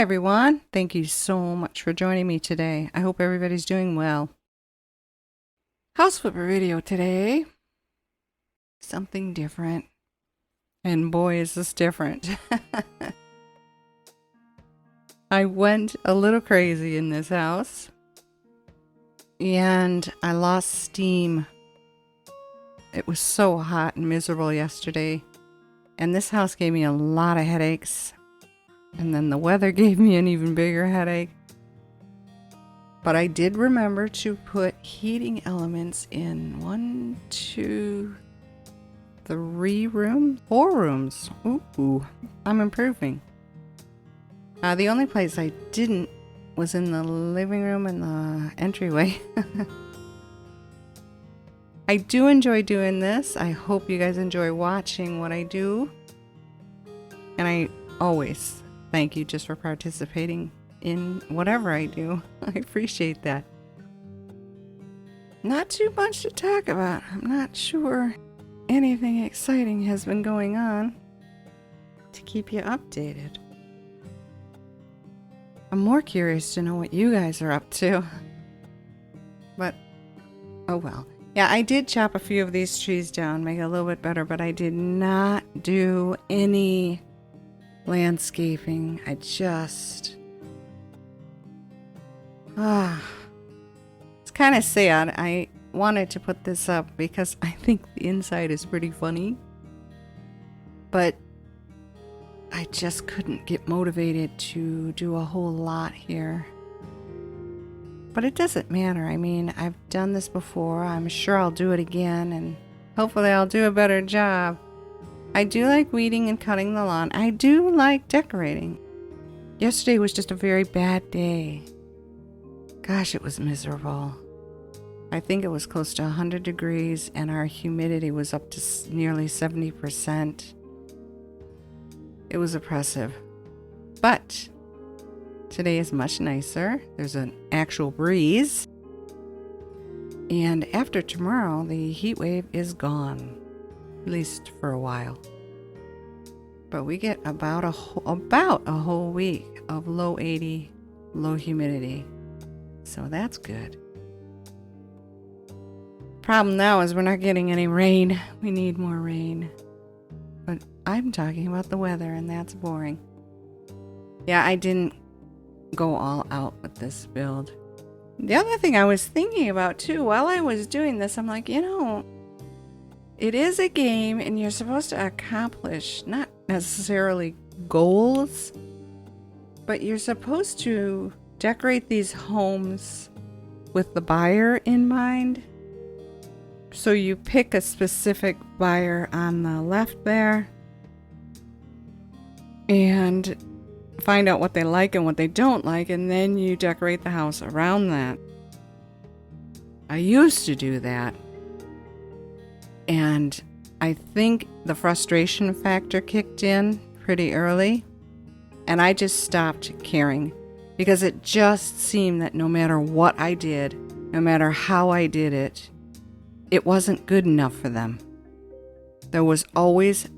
Hi everyone. Thank you so much for joining me today. I hope everybody's doing well. House flipper video today. Something different. And boy, is this different. I went a little crazy in this house. And I lost steam. It was so hot and miserable yesterday. And this house gave me a lot of headaches. And then the weather gave me an even bigger headache. But I did remember to put heating elements in 4 rooms. Ooh, I'm improving. The only place I didn't was in the living room and the entryway. I do enjoy doing this. I hope you guys enjoy watching what I do. And I always thank you just for participating in whatever I do. I appreciate that. Not too much to talk about. I'm not sure anything exciting has been going on to keep you updated. I'm more curious to know what you guys are up to. But, oh well. Yeah, I did chop a few of these trees down, make it a little bit better, but I did not do any landscaping. I just... it's kind of sad. I wanted to put this up because I think the inside is pretty funny. But I just couldn't get motivated to do a whole lot here. But it doesn't matter. I mean, I've done this before. I'm sure I'll do it again, and hopefully I'll do a better job. I do like weeding and cutting the lawn. I do like decorating. Yesterday was just a very bad day. Gosh, it was miserable. I think it was close to 100 degrees and our humidity was up to nearly 70%. It was oppressive. But today is much nicer. There's an actual breeze. And after tomorrow, the heat wave is gone. At least for a while. But we get about a whole week of low 80, low humidity. So that's good. Problem now is we're not getting any rain. We need more rain. But I'm talking about the weather, and that's boring. Yeah, I didn't go all out with this build. The other thing I was thinking about too, while I was doing this, I'm like, it is a game and you're supposed to accomplish not necessarily goals, but you're supposed to decorate these homes with the buyer in mind. So you pick a specific buyer on the left there and find out what they like and what they don't like, and then you decorate the house around that. I used to do that. And I think the frustration factor kicked in pretty early. And I just stopped caring. Because it just seemed that no matter what I did, no matter how I did it, it wasn't good enough for them. There was always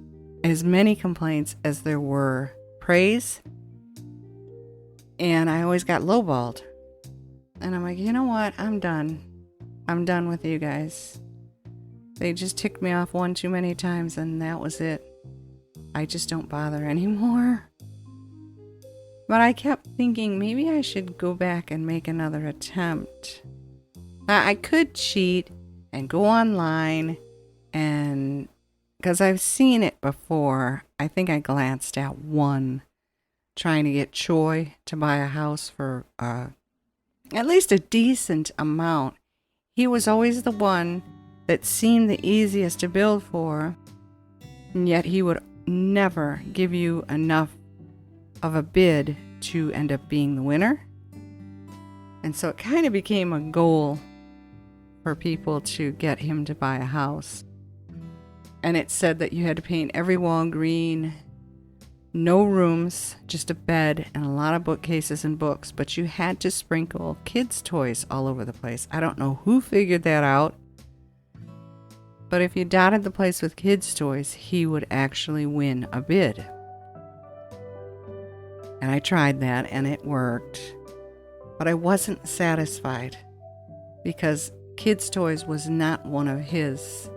as many complaints as there were praise. And I always got lowballed. And I'm like, you know what? I'm done. I'm done with you guys. They just ticked me off one too many times, and that was it. I just don't bother anymore. But I kept thinking maybe I should go back and make another attempt. I could cheat and go online, and because I've seen it before, I think I glanced at one trying to get Choi to buy a house for at least a decent amount. He was always the one that seemed the easiest to build for, and yet he would never give you enough of a bid to end up being the winner. And so it kind of became a goal for people to get him to buy a house. And it said that you had to paint every wall green, no rooms, just a bed and a lot of bookcases and books, but you had to sprinkle kids' toys all over the place. I don't know who figured that out, but if you dotted the place with kids' toys, he would actually win a bid. And I tried that and it worked. But I wasn't satisfied because kids' toys was not one of his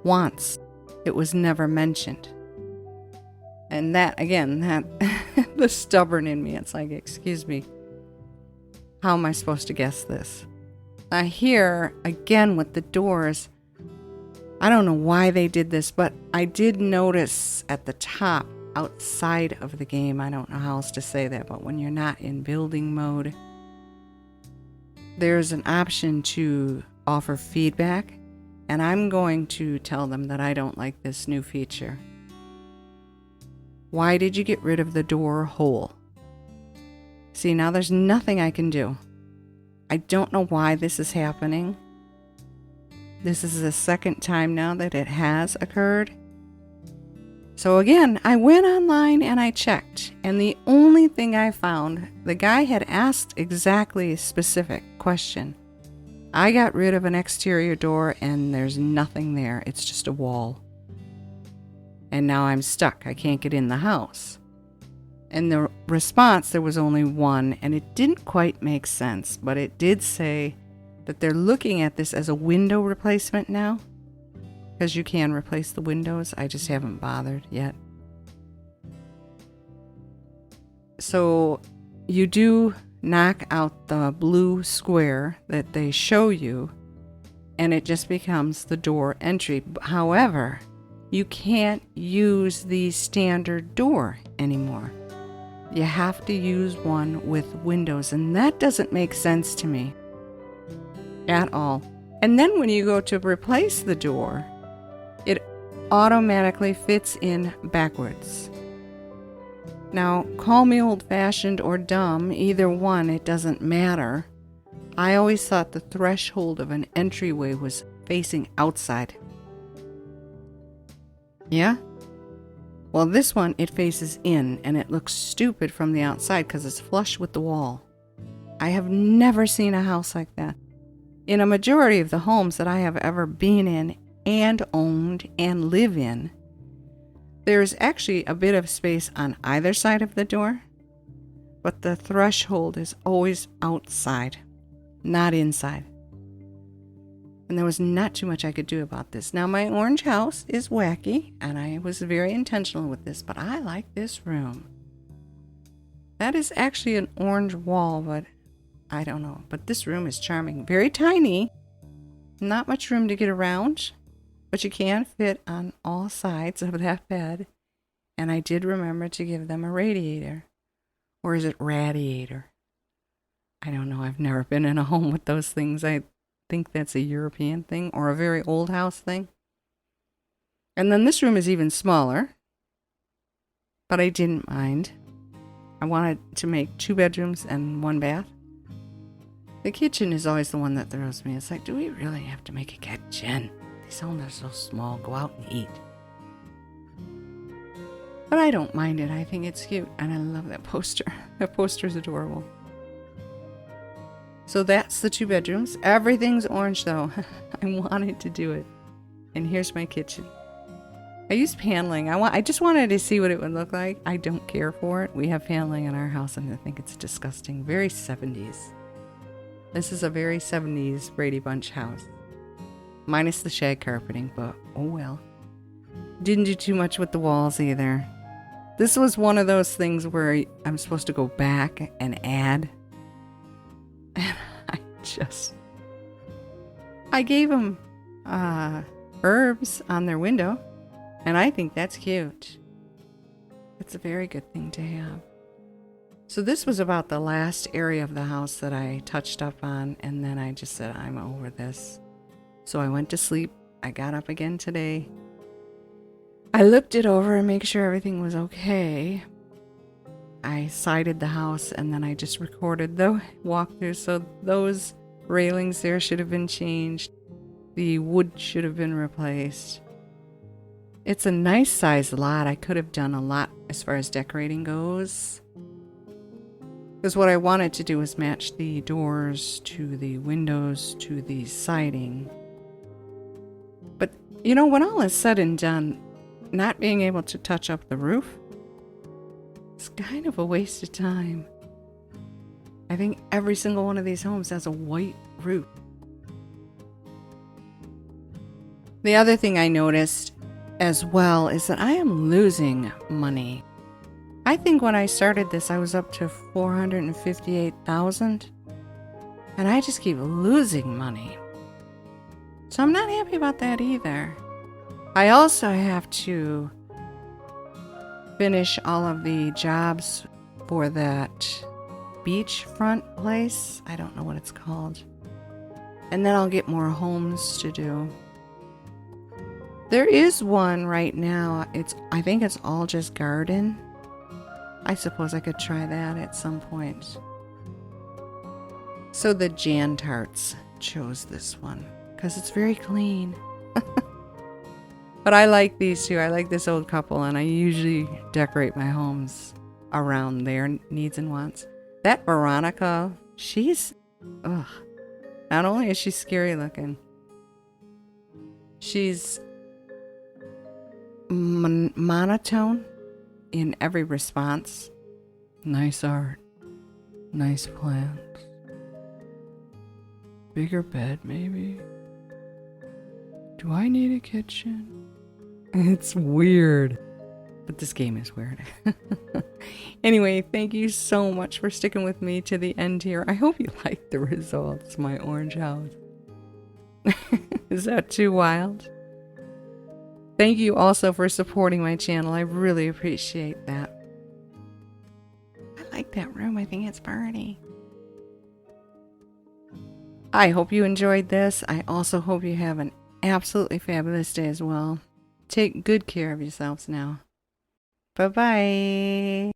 wants. It was never mentioned. And that, again, that the stubborn in me, it's like, excuse me, how am I supposed to guess this? Now here, again with the doors, I don't know why they did this, but I did notice at the top, outside of the game, I don't know how else to say that, but when you're not in building mode, there's an option to offer feedback, and I'm going to tell them that I don't like this new feature. Why did you get rid of the door hole? See, now there's nothing I can do. I don't know why this is happening. This is the second time now that it has occurred. So again, I went online and I checked, and the only thing I found, the guy had asked exactly a specific question. I got rid of an exterior door and there's nothing there. It's just a wall. And now I'm stuck. I can't get in the house. And the response, there was only one, and it didn't quite make sense, but it did say that they're looking at this as a window replacement now. Because you can replace the windows. I just haven't bothered yet. So you do knock out the blue square that they show you, and it just becomes the door entry. However, you can't use the standard door anymore. You have to use one with windows, and that doesn't make sense to me at all. And then when you go to replace the door, it automatically fits in backwards. Now, call me old-fashioned or dumb, either one, it doesn't matter. I always thought the threshold of an entryway was facing outside. Yeah? Well, this one, it faces in, and it looks stupid from the outside because it's flush with the wall. I have never seen a house like that. In a majority of the homes that I have ever been in and owned and live in, there's actually a bit of space on either side of the door, but the threshold is always outside, not inside. And there was not too much I could do about this. Now, my orange house is wacky, and I was very intentional with this, but I like this room. That is actually an orange wall, but I don't know. But this room is charming. Very tiny. Not much room to get around, but you can fit on all sides of that bed. And I did remember to give them a radiator. Or is it radiator? I don't know. I've never been in a home with those things. I think that's a European thing or a very old house thing. And then this room is even smaller, but I didn't mind. I wanted to make 2 bedrooms and 1 bath. The kitchen is always the one that throws me. It's like, do we really have to make a kitchen? These homes are so small. Go out and eat. But I don't mind it. I think it's cute. And I love that poster. That poster is adorable. So that's the 2 bedrooms. Everything's orange though. I wanted to do it. And here's my kitchen. I used paneling. I just wanted to see what it would look like. I don't care for it. We have paneling in our house and I think it's disgusting. Very 70s. This is a very 70s Brady Bunch house. Minus the shag carpeting, but oh well. Didn't do too much with the walls either. This was one of those things where I'm supposed to go back and add. And I gave them herbs on their window. And I think that's cute. It's a very good thing to have. So this was about the last area of the house that I touched up on. And then I just said, I'm over this. So I went to sleep. I got up again today. I looked it over and make sure everything was okay. I sided the house and then I just recorded the walkthrough. So those railings there should have been changed. The wood should have been replaced. It's a nice sized lot. I could have done a lot as far as decorating goes. Because what I wanted to do was match the doors to the windows to the siding. But, you know, when all is said and done, not being able to touch up the roof, It's kind of a waste of time. I think every single one of these homes has a white roof. The other thing I noticed as well is that I am losing money. I think when I started this, I was up to 458,000, and I just keep losing money. So I'm not happy about that either. I also have to finish all of the jobs for that beachfront place. I don't know what it's called. And then I'll get more homes to do. There is one right now. I think it's all just garden. I suppose I could try that at some point. So the Jan Tarts chose this one because it's very clean. But I like these two. I like this old couple, and I usually decorate my homes around their needs and wants. That Veronica, she's, not only is she scary looking, she's monotone in every response. Nice art, nice plants, bigger bed maybe. Do I need a kitchen? It's weird, but this game is weird. Anyway, thank you so much for sticking with me to the end here. I hope you liked the results, my orange house. Is that too wild? Thank you also for supporting my channel. I really appreciate that. I like that room. I think it's pretty. I hope you enjoyed this. I also hope you have an absolutely fabulous day as well. Take good care of yourselves now. Bye-bye.